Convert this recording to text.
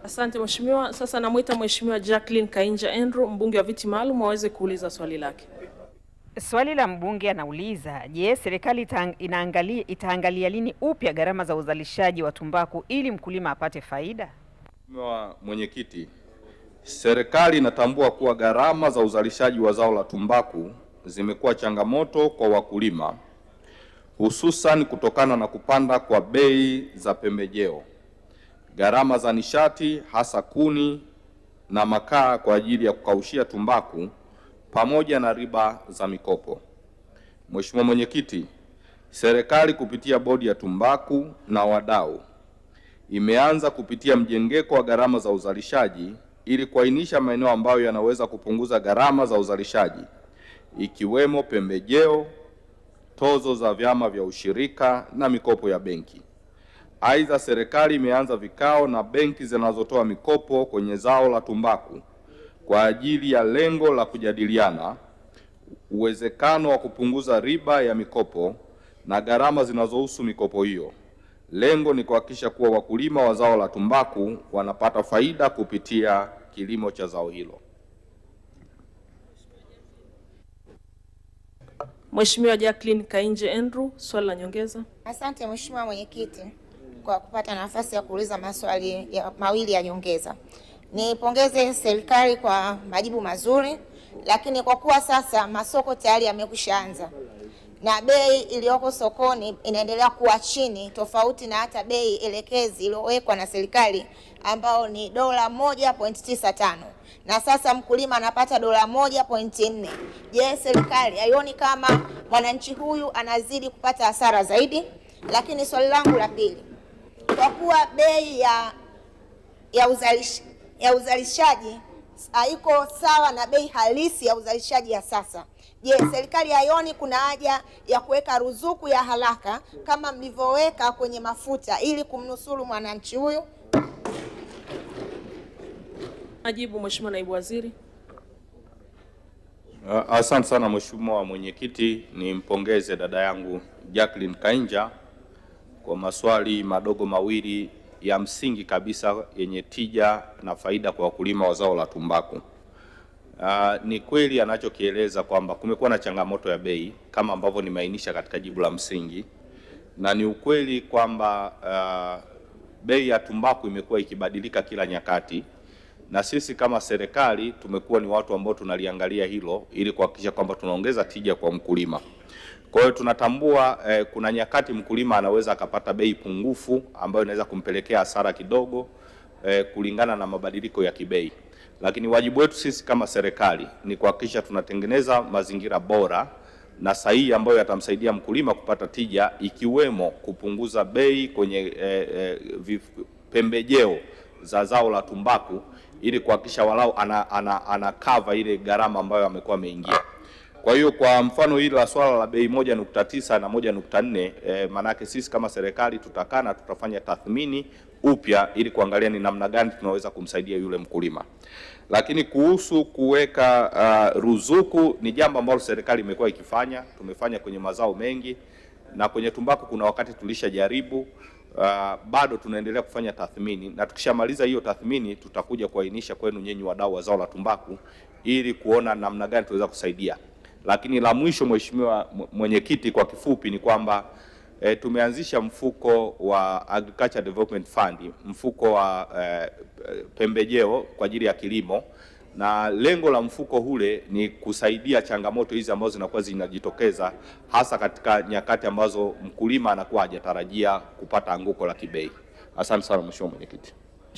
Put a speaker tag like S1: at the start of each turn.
S1: Asante mheshimiwa. Sasa namuita Mheshimiwa Jacqueline Kainja Andrew, mbunge wa viti maalum, aweze kuuliza swali lake.
S2: Swali la mbunge anauliza, je, serikali itaangalia lini upya gharama za uzalishaji wa tumbaku ili mkulima apate faida?
S3: Mheshimiwa Mwenyekiti, serikali inatambua kuwa gharama za uzalishaji wa zao la tumbaku zimekuwa changamoto kwa wakulima, hususan kutokana na kupanda kwa bei za pembejeo, gharama za nishati hasa kuni na makaa kwa ajili ya kukaushia tumbaku, pamoja na riba za mikopo. Mheshimiwa Mwenyekiti, serikali kupitia bodi ya tumbaku na wadau imeanza kupitia mjengeko wa gharama za uzalishaji ili kuainisha maeneo ambayo yanaweza kupunguza gharama za uzalishaji, ikiwemo pembejeo, tozo za vyama vya ushirika na mikopo ya benki. Aidha, serikali imeanza vikao na benki zinazotoa mikopo kwenye zao la tumbaku kwa ajili ya lengo la kujadiliana uwezekano wa kupunguza riba ya mikopo na gharama zinazohusu mikopo hiyo. Lengo ni kuhakikisha kuwa wakulima wa zao la tumbaku wanapata faida kupitia kilimo cha zao hilo.
S1: Mheshimiwa Jacqueline Kainja Andrew, swali la nyongeza.
S4: Asante Mheshimiwa Mwenyekiti kwa kupata nafasi ya kuuliza maswali mawili ya nyongeza. Nipongeze serikali kwa majibu mazuri, lakini kwa kuwa sasa masoko tayari yamekwishaanza na bei iliyoko sokoni inaendelea kuwa chini tofauti na hata bei elekezi iliyowekwa na serikali ambao ni $1.95, na sasa mkulima anapata $1.4. Je, serikali haioni kama mwananchi huyu anazidi kupata hasara zaidi? Lakini swali langu la pili, kwa kuwa bei ya uzalishaji haiko sawa na bei halisi ya uzalishaji ya sasa, je, serikali haioni kuna haja ya kuweka ruzuku ya haraka kama mlivyoweka kwenye mafuta ili kumnusuru mwananchi huyu?
S1: Majibu Mheshimiwa Naibu Waziri.
S3: Asante sana Mheshimiwa Mwenyekiti, nimpongeze dada yangu Jacqueline Kainja kwa maswali madogo mawili ya msingi kabisa yenye tija na faida kwa wakulima wa zao la tumbaku. Ni kweli anachokieleza kwamba kumekuwa na changamoto ya bei kama ambavyo nimeainisha katika jibu la msingi, na ni ukweli kwamba bei ya tumbaku imekuwa ikibadilika kila nyakati, na sisi kama serikali tumekuwa ni watu ambao tunaliangalia hilo ili kuhakikisha kwamba tunaongeza tija kwa mkulima. Kwa hiyo tunatambua kuna nyakati mkulima anaweza akapata bei pungufu ambayo inaweza kumpelekea hasara kidogo kulingana na mabadiliko ya kibei. Lakini wajibu wetu sisi kama serikali ni kuhakikisha tunatengeneza mazingira bora na sahihi ambayo yatamsaidia mkulima kupata tija, ikiwemo kupunguza bei kwenye pembejeo za zao la tumbaku ili kuhakikisha walau ana cover ile gharama ambayo amekuwa ameingia. Kwa hiyo kwa mfano hili la swala la bei 1.9 na 1.4, manake sisi kama serikali tutakaa na tutafanya tathmini upya ili kuangalia ni namna gani tunaweza kumsaidia yule mkulima. Lakini kuhusu kuweka ruzuku ni jambo ambalo serikali imekuwa ikifanya, tumefanya kwenye mazao mengi, na kwenye tumbaku kuna wakati tulishajaribu, bado tunaendelea kufanya tathmini, na tukishamaliza hiyo tathmini tutakuja kuainisha kwenu nyinyi wadau wa zao la tumbaku ili kuona namna gani tunaweza kusaidia. Lakini la mwisho Mheshimiwa Mwenyekiti, kwa kifupi ni kwamba tumeanzisha mfuko wa Agriculture Development Fund, mfuko wa pembejeo kwa ajili ya kilimo, na lengo la mfuko ule ni kusaidia changamoto hizi ambazo zinakuwa zinajitokeza hasa katika nyakati ambazo mkulima anakuwa hajatarajia kupata anguko la kibei. Asante sana Mheshimiwa Mwenyekiti.